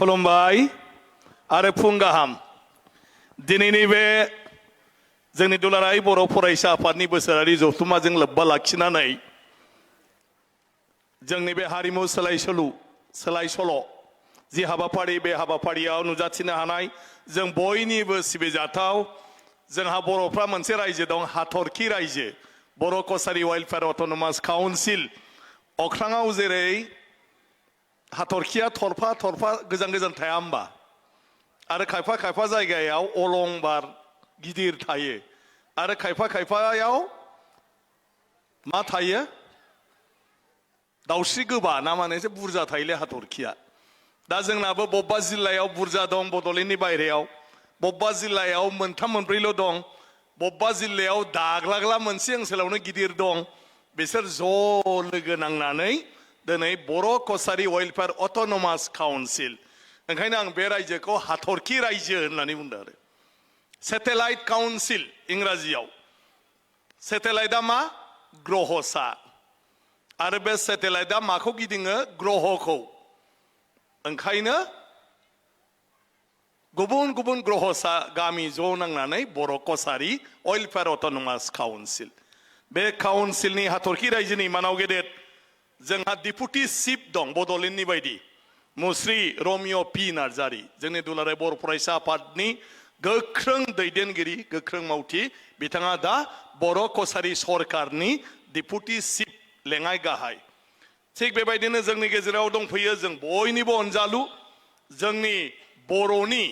खुलुमबाय आरो फुं गाहाम दिनैनि बे जोंनि दुलाराय बर' फरायसा आफादनि बोसोरारि जथुम्माजों लोब्बा लाखिनानै जोंनि बे हारिमु सोलाय-सोल' जि हाबाफारि बे हाबाफारियाव नुजाथिनो हानाय जों बयनिबो सिबिजाथाव जोंहा बर'फ्रा मोनसे रायजो दं हाथरखि रायजो बर' कसारी वेलफेयार अट'नमास काउन्सिल अख्राङाव जेरै हाथरखिया थरफा थरफा गोजान गोजान थाया होमबा आरो खायफा खायफा जायगायाव अलंबार गिदिर थायो आरो खायफा खायफायाव मा थायो दाउस्रि गोबा ना माने एसे बुरजा थायोले हाथरखिया दा जोंनाबो बबेबा जिल्लायाव बुरजा दं बड'लेण्डनि बायरायाव बबेबा जिल्लायाव मोनथाम मोनब्रैल' दं बबेबा जिल्लायाव दाग्लाग्ला मोनसे ओनसोलावनो गिदिर दं बिसोर ज' लोगो नांनानै दिनै बर' कसारी वेलफेयार अट'नमास काउन्सिल ओंखायनो आं बे रायजोखौ हाथरखि रायजो होननानै बुंदों आरो सेटेलाइट काउन्सिल इंराजियाव सेटेलाइटआ मा ग्रहसा आरो बे सेटेलाइटआ माखौ गिदिङो ग्रहखौ ओंखायनो गुबुन गुबुन ग्रहसा गामि ज' नांनानै बर' कसारी वेलफेयार अट'नमास काउन्सिल बे काउन्सिलनि हाथरखि रायजोनि मानाव गेदेर जोंहा डिपुटि चिफ दं बड'लेण्डनि बायदि मुस्रि रमिय' पि नार्जारि जोंनि दुलाराय बर' फरायसा आफादनि गोख्रों दैदेनगिरि गोख्रों मावथि बिथाङा दा बर' कसारी सरकारनि डिपुटि चिफ लेङाइ गाहाय थिग बेबायदिनो जोंनि गेजेराव दंफैयो जों बयनिबो अनजालु जोंनि बर'नि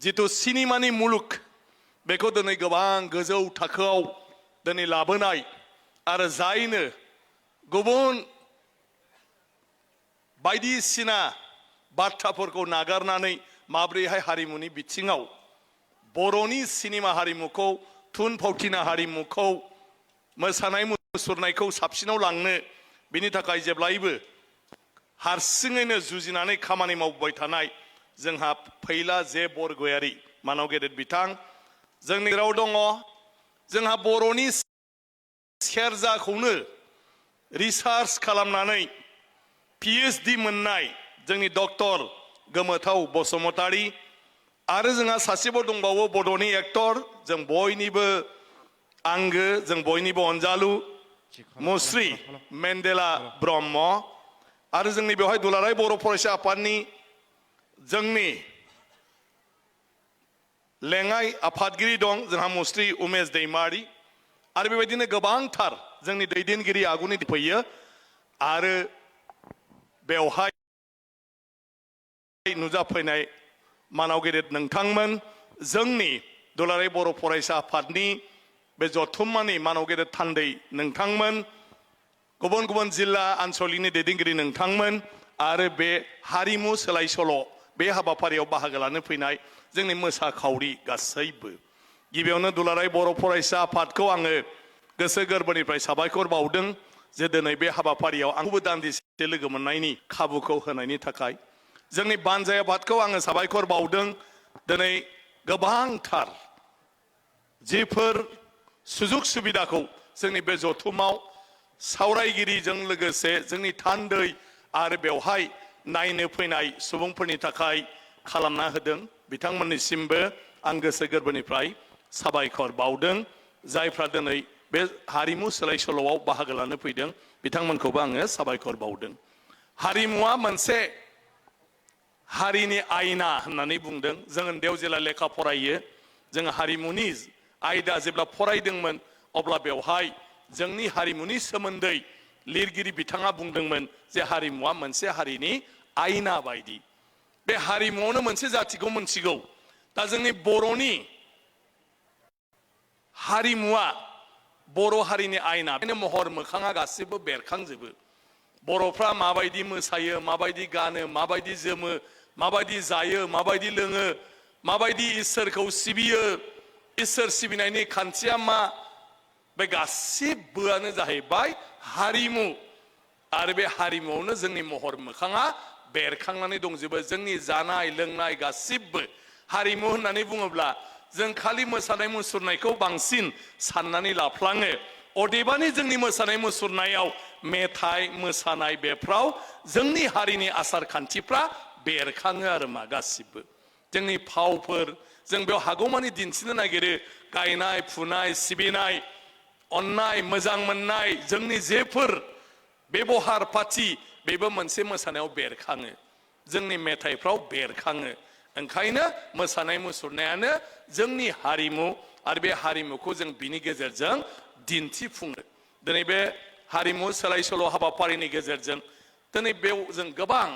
जिथु सिनेमानि मुलुग बेखौ दिनै गोबां गोजौ थाखोआव दिनै लाबोनाय आरो जायनो गुबुन बायदिसिना बाथ्राफोरखौ नागारनानै माब्रैहाय हारिमुनि बिथिङाव बर'नि सिनेमा हारिमुखौ थुनफावथिना हारिमुखौ मोसानाय मुसुरनायखौ साबसिनाव लांनो बिनि थाखाय जेब्लायबो हारसिङैनो जुजिनानै खामानि मावबाय थानाय जोंहा फैला जे बरगयारि मानाव गेदेर बिथां जोंनि गेजेराव दङ जोंहा बर'नि सेरजाखौनो रिसार्च खालामनानै PhD मोननाय जोंनि डक्टर गोमोथाव बसुमतारी आरो जोंहा सासेबो दंबावो बड'नि एक्टर जों बयनिबो आंगो जों बयनिबो अनजालु मुस्रि मेन्डेला ब्रह्म आरो जोंनि बेवहाय दुलाराय बर' फरायसा आफादनि जोंनि लेङाइ आफादगिरि दं जोंहा मुस्रि उमेश दैमारि आरो बेबायदिनो गोबांथार जोंनि दैदेनगिरि आगुनि फैयो आरो बेवहाय नुजाफैनाय मानाव गेदेर नोंथांमोन जोंनि दुलाराय बर' फरायसा आफादनि बे जथुम्मानि मानाव गेदेर थान्दै नोंथांमोन गुबुन गुबुन जिल्ला आनसलिकनि दैदेनगिरि नोंथांमोन आरो बे हारिमु सोलाय-सोल' बे हाबाफारियाव बाहागो लानो फैनाय जोंनि मोसाखावरि गासैबो गिबियावनो दुलाराय बर' फरायसा आफादखौ आङो गोसो गोरबोनिफ्राय साबायखर बावदों जे दिनै बे हाबाफारियाव आंबो दान्दिसे लोगो मोननायनि खाबुखौ होनायनि थाखाय जोंनि बानजाय आफादखौ आङो साबायखर बावदों दिनै गोबांथार जिफोर सुजुग सुबिदाखौ जोंनि बे जथुमाव सावरायगिरिजों लोगोसे जोंनि थान्दै आरो बेवहाय नायनो फैनाय सुबुंफोरनि थाखाय खालामना होदों बिथांमोननिसिमबो आं गोसो गोरबोनिफ्राय साबायखर बावदों जायफ्रा दिनै बे हारिमु सोलाय-सोल'आव बाहागो लानो फैदों बिथांमोनखौबो आङो साबायखर बावदों हारिमुवा मोनसे हारिनि आयना होननानै बुंदों जों उन्दैयाव जेला लेखा फरायो जों हारिमुनि आयदा जेब्ला फरायदोंमोन अब्ला बेवहाय जोंनि हारिमुनि सोमोन्दै लिरगिरि बिथाङा बुंदोंमोन जे हारिमुवा मोनसे हारिनि आयना बायदि बे हारिमुआवनो मोनसे जाथिखौ मोनथिगौ दा जोंनि बर'नि हारिमुवा बर' हारिनि आयना बेनो महर मोखाङा गासिबो बेरखांजोबो बर'फ्रा माबायदि मोसायो माबायदि गानो माबायदि जोमो माबायदि जायो माबायदि लोङो माबायदि इसोरखौ सिबियो इसोर सिबिनायनि खान्थिया मा बे गासिबोआनो जाहैबाय हारिमु आरो बे हारिमुआवनो जोंनि महर मोखाङा बेरखांनानै दंजोबो जोंनि जानाय लोंनाय गासिबो हारिमु होननानै बुङोब्ला जों खालि मोसानाय मुसुरनायखौ बांसिन साननानै लाफ्लाङो अदेबानि जोंनि मोसानाय मुसुरनायाव मेथाइ मोसानाय बेफ्राव जोंनि हारिनि आसार खान्थिफ्रा बेरखाङो आरो मा गासिबो जोंनि फावफोर जों बेयाव हागौमानि दिन्थिनो नागिरो गायनाय फुनाय सिबिनाय अननाय मोजां मोननाय जोंनि जेफोर बेबहार पाथि बेबो मोनसे मोसानायाव बेरखाङो जोंनि मेथाइफ्राव बेरखाङो ओंखायनो मोसानाय मुसुरनायानो जोंनि हारिमु आरो बे हारिमुखौ जों बिनि गेजेरजों दिन्थिफुङो दिनै बे हारिमु सोलाय सोल' हाबाफारिनि गेजेरजों दिनै बेयाव जों गोबां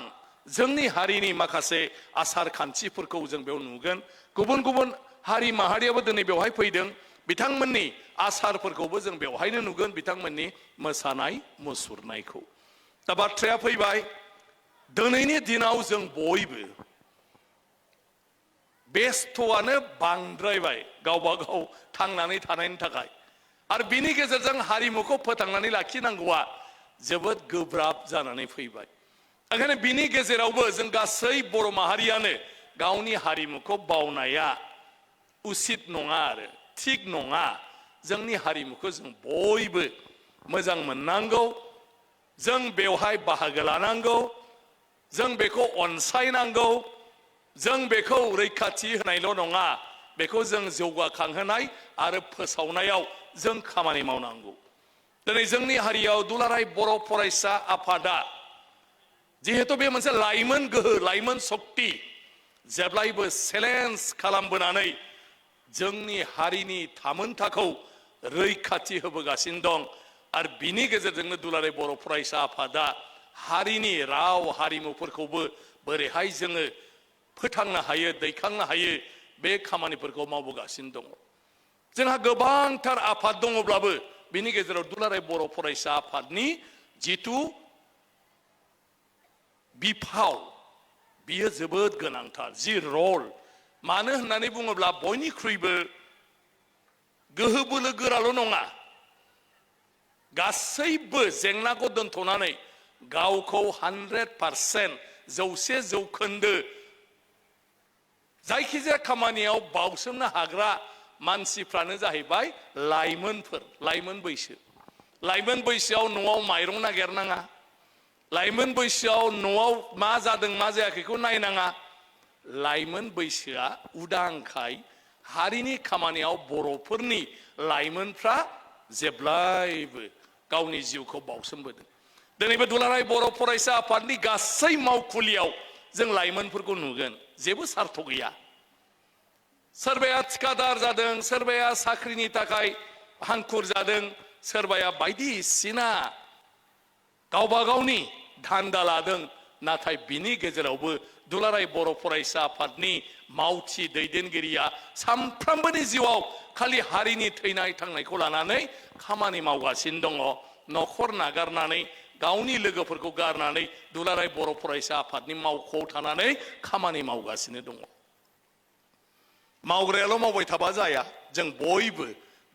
जोंनि हारिनि माखासे आसार खान्थिफोरखौ जों बेयाव नुगोन गुबुन गुबुन हारि माहारियाबो दिनै बेवहाय फैदों बिथांमोननि आसारफोरखौबो जों बेवहायनो नुगोन बिथांमोननि मोसानाय मुसुरनायखौ दा बाथ्राया फैबाय दिनैनि दिनाव जों बयबो बेस्थ'आनो बांद्रायबाय गावबा गाव थांनानै थानायनि थाखाय आरो बिनि गेजेरजों हारिमुखौ फोथांनानै लाखिनांगौआ जोबोद गोब्राब जानानै फैबाय ओंखायनो बिनि गेजेरावबो जों गासै बर' माहारियानो गावनि हारिमुखौ बावनाया उचित नङा आरो थिग नङा जोंनि हारिमुखौ जों बयबो मोजां मोननांगौ जों बेवहाय बाहागो लानांगौ जों बेखौ अनसायनांगौ जों बेखौ रैखाथि होनायल' नङा बेखौ जों जौगाखांहोनाय आरो फोसावनायाव जों खामानि मावनांगौ दिनै जोंनि हारियाव दुलाराय बर' फरायसा आफादा जिहेतु बे मोनसे लाइमोन गोहो लाइमोन शक्ति जेब्लायबो चेलेन्ज खालामबोनानै जोंनि हारिनि थामोनथाखौ रैखाथि होबोगासिनो दं आरो बिनि गेजेरजोंनो दुलाराय बर' फरायसा आफादा हारिनि राव हारिमुफोरखौबो बोरैहाय जोङो फोथांनो हायो दैखांनो हायो बे खामानिफोरखौ मावबोगासिनो दङ जोंहा गोबांथार आफाद दङब्लाबो बिनि गेजेराव दुलाराय बर' फरायसा आफादनि जिथु बिफाव बियो जोबोद गोनांथार जि रल मानो होननानै बुङोब्ला बयनिख्रुइबो गोहो बोलो गोराल' नङा गासैबो जेंनाखौ दोनथ'नानै गावखौ 100% जौसे जौखोन्दो जायखिजाया खामानियाव बावसोमनो हाग्रा मानसिफ्रानो जाहैबाय लाइमोनफोर लाइमोन बैसोआव न'आव माइरं नागिरनाङा लाइमोन बैसोआव न'आव मा जादों मा जायाखैखौ नायनाङा लाइमोन बैसोआ उदांखाय हारिनि खामानियाव बर'फोरनि लाइमोनफ्रा जेब्लायबो गावनि जिउखौ बावसोमबोदों दिनैबो दुलाराय बर' फरायसा आफादनि गासै मावखुलियाव जों लाइमोनफोरखौ नुगोन जेबो सार्थ गैया सोरबाया थिकादार जादों सोरबाया साख्रिनि थाखाय हांखुर जादों सोरबाया बायदिसिना गावबा गावनि धान्दा लादों नाथाय बिनि गेजेरावबो दुलाराय बर' फरायसा आफादनि मावथि दैदेनगिरिया सानफ्रोमबोनि जिउआव खालि हारिनि थैनाय थांनायखौ लानानै खामानि मावगासिनो दङ न'खर नागारनानै गावनि लोगोफोरखौ गारनानै दुलाराय बर' फरायसा आफादनि मावख'आव थानानै खामानि मावगासिनो दङ मावग्रायाल' मावबाय थाबा जाया जों बयबो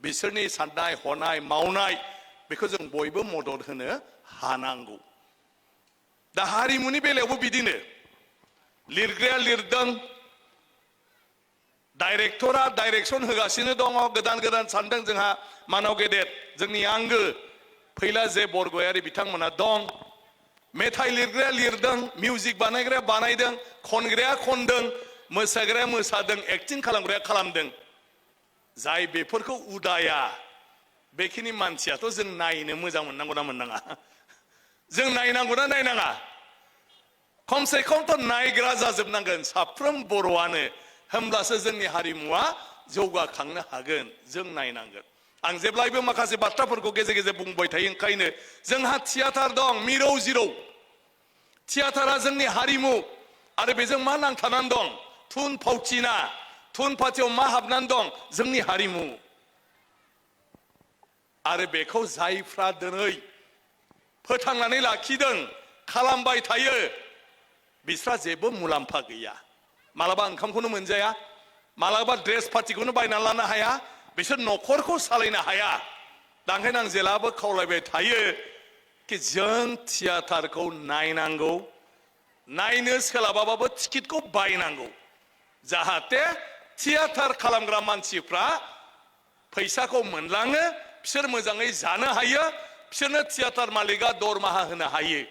बिसोरनि साननाय हनाय मावनाय बेखौ जों बयबो मदद होनो हानांगौ दा हारिमुनि बेलायावबो बिदिनो लिरग्राया लिरदों डाइरेक्टरा डाइरेक्सन होगासिनो दङ गोदान गोदान सानदों जोंहा मानाव गेदेर जोंनि आंगो फैला जे बरगयारि बिथांमोना दं मेथाइ लिरग्राया लिरदों मिउजिक बानायग्राया बानायदों खनग्राया खनदों मोसाग्राया मोसादों एक्टिं खालामग्राया खालामदों जाय बेफोरखौ उदाया बेखिनि मानसियाथ' जों नायनो मोजां मोननांगौना मोननाङा जों नायनांगौना नायनाङा खमसे खमथ' नायग्रा जाजोबनांगोन साफ्रोम बर'आनो होमब्लासो जोंनि हारिमुवा जौगाखांनो हागोन जों नायनांगोन आं जेब्लायबो माखासे बाथ्राफोरखौ गेजेर गेजेर बुंबाय थायो ओंखायनो जोंहा थियाटार दं मिरौ जिरौ थियाटारा जोंनि हारिमु आरो बेजों मा नांथानानै दं थुन फावथिना थुन फावथियाव मा हाबनानै दं जोंनि हारिमु आरो बेखौ जायफ्रा दिनै फोथांनानै लाखिदों खालामबाय थायो बिस्रा जेबो मुलाम्फा गैया मालाबा ओंखामखौनो मोनजाया मालाबा ड्रेस पार्टिखौनो बायनानै लानो हाया बिसोर न'खरखौ सालायनो हाया दा ओंखायनो आं जेलाबो खावलायबाय थायो कि जों थियाटारखौ नायनांगौ नायनो सोलाबाबाबो टिकेटखौ बायनांगौ जाहाथे थियाटार खालामग्रा मानसिफ्रा फैसाखौ मोनलाङो बिसोर मोजाङै जानो हायो बिसोरनो थियाटार मालिका दरमाहा होनो हायो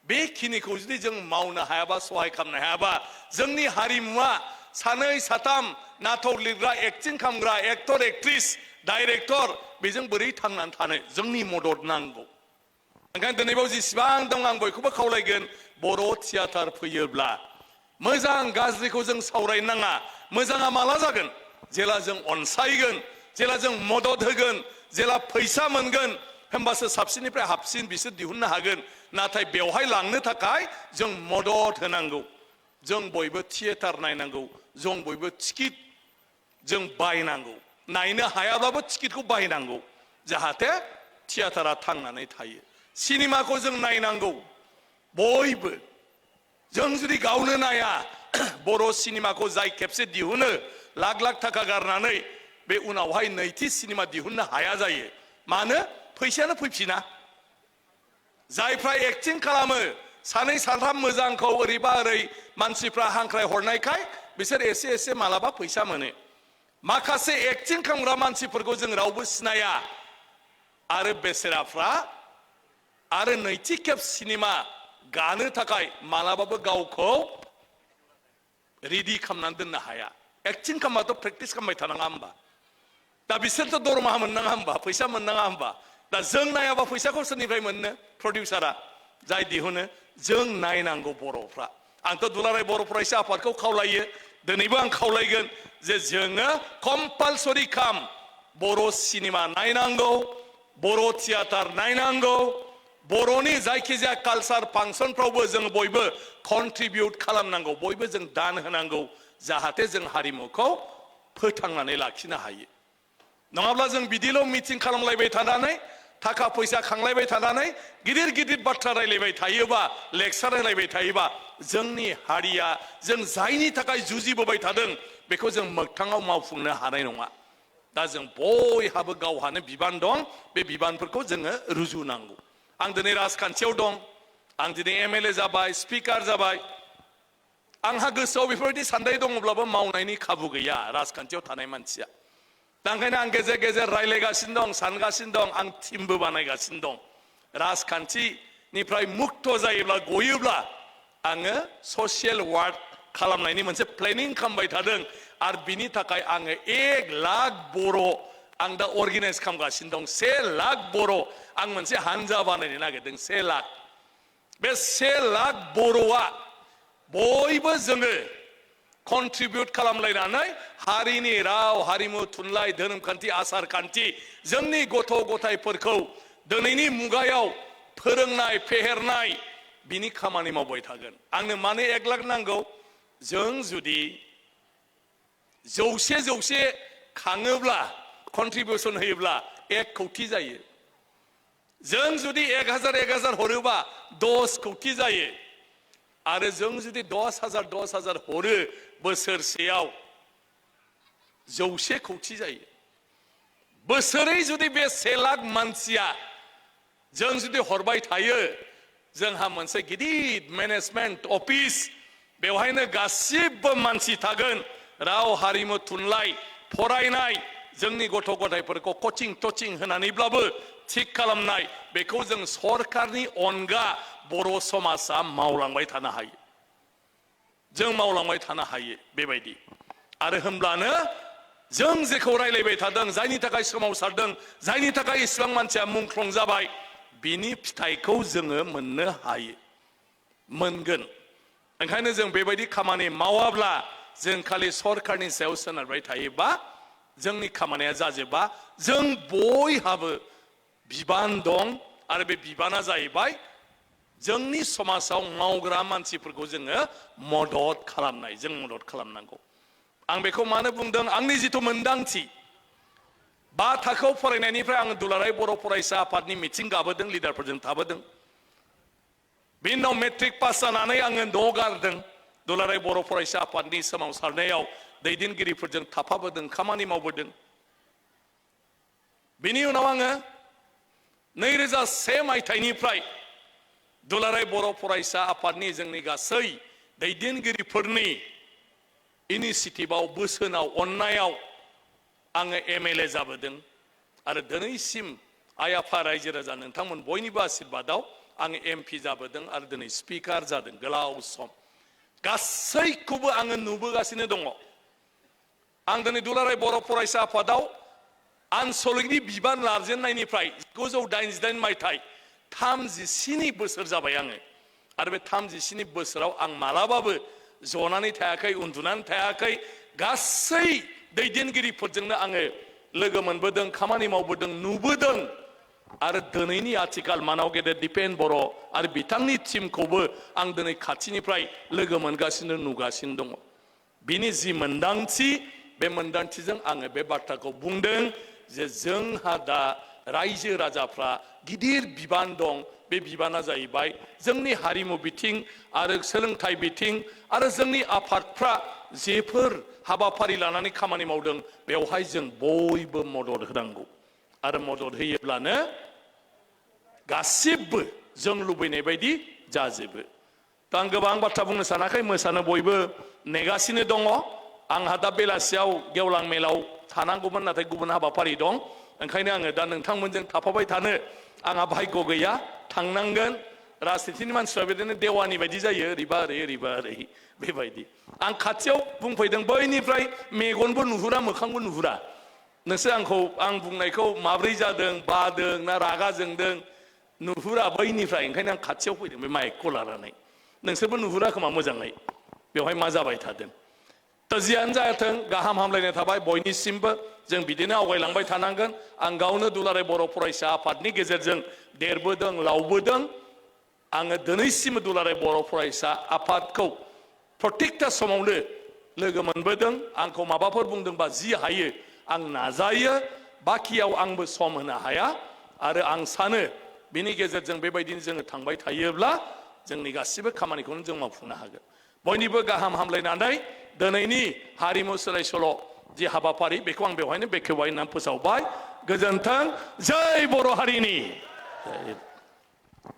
बेखिनिखौ जुदि जों मावनो हायाबा सहाय खालामनो हायाबा जोंनि हारिमुवा सानै साथाम नाटक लिरग्रा एक्टिं खालामग्रा एक्टर एक्ट्रिस डाइरेक्टर बेजों बोरै थांनानै थानो जोंनि मदद नांगौ ओंखायनो दिनैबाव जेसेबां दं आं बयखौबो खावलायगोन बर' थियाटार फैयोब्ला मोजां गाज्रिखौ जों सावरायनो नाङा मोजाङा माला जागोन जेला जों अनसायगोन जेला जों मदद होगोन जेला फैसा मोनगोन होमबासो साबसिननिफ्राय हाबसिन बिसोर दिहुननो हागोन नाथाय बेवहाय लांनो थाखाय जों मदद होनांगौ जों बयबो थियेटार नायनांगौ जों बयबो टिकेट जों बायनांगौ नायनो हायाब्लाबो टिकेटखौ बायनांगौ जाहाथे थियेटारा थांनानै थायो सिनेमाखौ जों नायनांगौ बयबो जों जुदि गावनो नाया बर' सिनेमाखौ जाय खेबसे दिहुनो लाख लाख थाखा गारनानै बे उनावहाय नैथि सिनेमा दिहुननो हाया जायो मानो फैसायानो फैफिना जायफ्रा एक्टिं खालामो सानै साथाम मोजांखौ ओरैबा ओरै मानसिफ्रा हांख्राय हरनायखाय बिसोर एसे एसे मालाबा फैसा मोनो माखासे एक्टिं खालामग्रा मानसिफोरखौ जों रावबो सिनाया आरो बेसेराफ्रा आरो नैथि खेब सिनेमा गानो थाखाय मालाबाबो गावखौ रेडि खालामनानै दोननो हाया एक्टिं खालामबाथ' प्रेक्टिस खालामबाय थानाङा होमबा दा बिसोरथ' दरमाहा मोननाङा होमबा फैसा मोननाङा होमबा दा जों नायाबा फैसाखौ सोरनिफ्राय मोननो प्रडिउसारा जाय दिहुनो जों नायनांगौ बर'फ्रा आंथ' दुलाराय बर' फरायसा आफादखौ खावलायो दिनैबो आं खावलायगोन जे जोङो कम्पालसरि खाम बर' सिनेमा नायनांगौ बर' थियाटार नायनांगौ बर'नि जायखिजाया कालचार फांसनफ्रावबो जों बयबो कन्ट्रिबिउट खालामनांगौ बयबो जों दान होनांगौ जाहाथे जों हारिमुखौ फोथांनानै लाखिनो हायो नङाब्ला जों बिदिल' मिटिं खालामलायबाय थानानै थाखा फैसा खांलायबाय थानानै गिदिर गिदिर बाथ्रा रायलायबाय थायोबा लेक्सार होलायबाय थायोबा जोंनि हारिया जों जायनि थाखाय जुजिबोबाय थादों बेखौ जों मोगथाङाव मावफुंनो हानाय नङा दा जों बयहाबो गावहानो बिबान दं बे बिबानफोरखौ जोङो रुजुनांगौ आं दिनै राजखान्थियाव दं आं दिनै एमएलए जाबाय स्पिकार जाबाय आंहा गोसोआव बेफोरबायदि साननाय दङब्लाबो मावनायनि खाबु गैया राजखान्थियाव थानाय मानसिया दा ओंखायनो आं गेजेर गेजेर रायलायगासिनो दं सानगासिनो दं आं टिमबो बानायगासिनो दं राजखान्थिनिफ्राय मुक्त जायोब्ला गयोब्ला आङो ससियेल वार्क खालामनायनि मोनसे प्लेनिं खालामबाय थादों आरो बिनि थाखाय आङो 1 लाख बर' आं दा अर्गानाइज खालामगासिनो दं 1 लाख बर' आं मोनसे हानजा बानायनो नागिरदों 1 लाख बे 1 लाख बर'आ बयबो जोङो कन्ट्रिबिउट खालामलायनानै हारिनि राव हारिमु थुनलाइ धोरोम खान्थि आसार खान्थि जोंनि गथ' गथायफोरखौ दिनैनि मुगायाव फोरोंनाय फेहेरनाय बिनि खामानि मावबाय थागोन आंनो मानो 1 लाख नांगौ जों जुदि जौसे खाङोब्ला कन्ट्रिबिउसन होयोब्ला 1 कौटि जायो जों जुदि 1000 हरोबा 10 कौटि जायो आरो जों जुदि 10,000 हरो बोसोरसेयाव 100 कौटि जायो बोसोरै जुदि बे 1 लाख मानसिया जों जुदि हरबाय थायो जोंहा मोनसे गिदिर मेनेजमेन्ट अफिस बेवहायनो गासिबो मानसि थागोन राव हारिमु थुनलाइ फरायनाय जोंनि गथ' गथायफोरखौ कचिं टचिं होनानैब्लाबो थिक खालामनाय बेखौ जों सरकारनि अनगा बर' समाजा मावलांबाय थानो हायो जों मावलांबाय थानो हायो बेबायदि आरो होमब्लानो जों जेखौ रायलायबाय थादों जायनि थाखाय सोमावसारदों जायनि थाखाय इसिबां मानसिया मुंख्लं जाबाय बिनि फिथाइखौ जोङो मोननो हायो मोनगोन ओंखायनो जों बेबायदि खामानि मावाब्ला जों खालि सरकारनि सायाव सोनारबाय थायोबा जोंनि खामानिया जाजोबा जों बयहाबो बिबान दं आरो बे बिबाना जाहैबाय जोंनि समाजाव मावग्रा मानसिफोरखौ जोङो मदद खालामनाय जों मदद खालामनांगौ आं बेखौ मानो बुंदों आंनि जिथु मोनदांथि 5 थाखोआव फरायनायनिफ्राय आं दुलाराय बर' फरायसा आफादनि मिथिं गाबोदों लिडारफोरजों थाबोदों बिनि उनाव मेट्रिक पास जानानै आङो न' गारदों दुलाराय बर' फरायसा आफादनि सोमावसारनायाव दैदेनगिरिफोरजों थाफाबोदों खामानि मावबोदों बिनि उनाव आङो 2001 मायथाइनिफ्राय दुलाराय बर' फरायसा आफादनि जोंनि गासै दैदेनगिरिफोरनि इनिसिएटिभआव बोसोनाव अननायाव आङो एमएलए जाबोदों आरो दिनैसिम आइ आफा रायजो राजा नोंथांमोन बयनिबो आशीर्बादाव आं MP जाबोदों आरो दिनै स्पिकार जादों गोलाव सम गासैखौबो आङो नुबोगासिनो दङ आं दिनै दुलाराय बर' फरायसा आफादाव आनसलिकनि बिबान लाजेननायनिफ्राय 1989 मायथाइ 37 बोसोर जाबाय आङो आरो बे 37 बोसोराव आं मालाबाबो जनानै थायाखै उन्दुनानै थायाखै गासै दैदेनगिरिफोरजोंनो आङो लोगो मोनबोदों खामानि मावबोदों नुबोदों आरो दिनैनि आथिखाल मानाव गेदेर दिपेन बर' आरो बिथांनि टीमखौबो आं दिनै खाथिनिफ्राय लोगो मोनगासिनो नुगासिनो दङ बिनि जि मोनदांथि बे मोनदांथिजों आङो बे बाथ्राखौ बुंदों जे जोंहा दा रायजो राजाफ्रा गिदिर बिबान दं बे बिबाना जाहैबाय जोंनि हारिमु बिथिं आरो सोलोंथाइ बिथिं आरो जोंनि आफादफ्रा जेफोर हाबाफारि लानानै खामानि मावदों बेवहाय जों बयबो मदद होनांगौ आरो मदद होयोब्लानो गासिबो जों लुबैनाय बायदि जाजोबो दा आं गोबां बाथ्रा बुंनो सानाखै मोसानो बयबो नेगासिनो दङ आंहा दा बेलासियाव गेवलां मेलाव थानांगौमोन नाथाय गुबुन हाबाफारि दं ओंखायनो आङो दा नोंथांमोनजों थाफाबाय थानो आंहा भाग्य गैया थांनांगोन राजनितिनि मानसिफ्रा बिदिनो देवानि बायदि जायो ओरैबा ओरै बेबायदि आं खाथियाव बुंफैदों बैनिफ्राय मेगनबो नुहुरा मोखांबो नुहुरा नोंसोर आं बुंनायखौ माब्रै जादों बादों ना रागा जोंदों नुहुरा बैनिफ्राय ओंखायनो आं खाथियाव फैदों बे माइकखौ लानानै नोंसोरबो नुहुरा खोमा मोजाङै बेवहाय मा जाबाय थादों दा जियानो जाथों गाहाम हामलायनाय थाबाय बयनिसिमबो जों बिदिनो आवगायलांबाय थानांगोन आं गावनो दुलाराय बर' फरायसा आफादनि गेजेरजों देरबोदों लावबोदों आङो दिनैसिम दुलाराय बर' फरायसा आफादखौ प्रत्येकथा समावनो लोगो मोनबोदों आंखौ माबाफोर बुंदोंबा जि हायो आं नाजायो बाखियाव आंबो सम होनो हाया आरो आं सानो बिनि गेजेरजों बेबायदिनो जोङो थांबाय थायोब्ला जोंनि गासिबो खामानिखौनो जों मावफुंनो हागोन बयनिबो गाहाम हामलायनानै दिनैनि हारिमु सोलाय सोल' जि हाबाफारि बेखौ आं बेवहायनो बेखेवबाय होननानै फोसावबाय गोजोन्थों जय बर' हारिनि